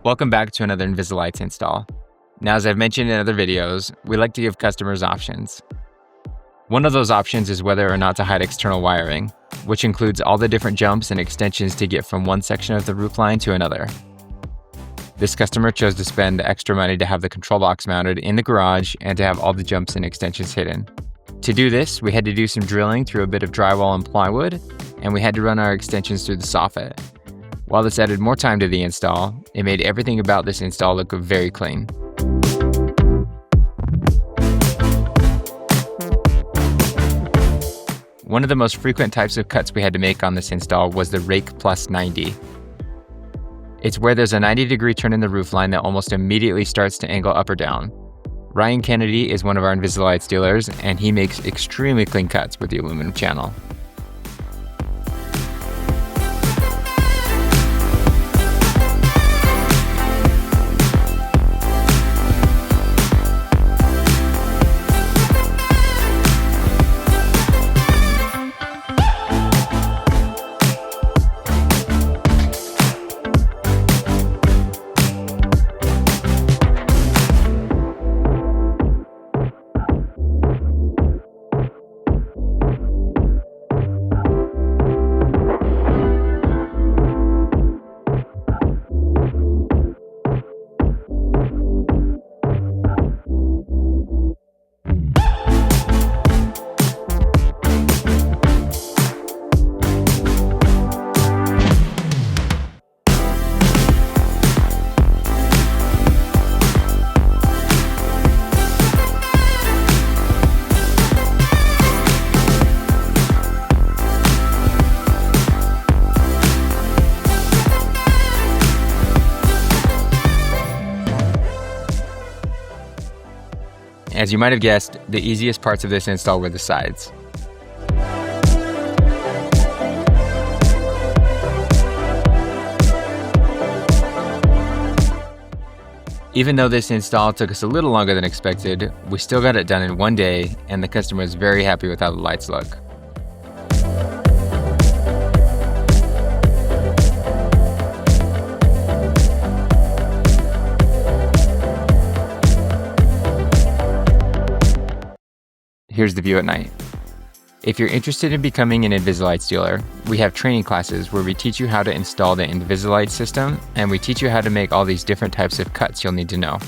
Welcome back to another InvisiLights install. Now, as I've mentioned in other videos, we like to give customers options. One of those options is whether or not to hide external wiring, which includes all the different jumps and extensions to get from one section of the roofline to another. This customer chose to spend the extra money to have the control box mounted in the garage and to have all the jumps and extensions hidden. To do this, we had to do some drilling through a bit of drywall and plywood, and we had to run our extensions through the soffit. While this added more time to the install, it made everything about this install look very clean. One of the most frequent types of cuts we had to make on this install was the rake plus 90. It's where there's a 90-degree turn in the roofline that almost immediately starts to angle up or down. Ryan Kennedy is one of our InvisiLights dealers, and he makes extremely clean cuts with the aluminum channel. As you might have guessed, the easiest parts of this install were the sides. Even though this install took us a little longer than expected, we still got it done in one day, and the customer was very happy with how the lights look. Here's the view at night. If you're interested in becoming an InvisiLights dealer, we have training classes where we teach you how to install the InvisiLights system, and we teach you how to make all these different types of cuts you'll need to know.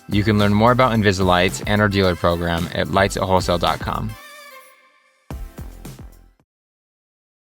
You can learn more about InvisiLights and our dealer program at lightsatwholesale.com.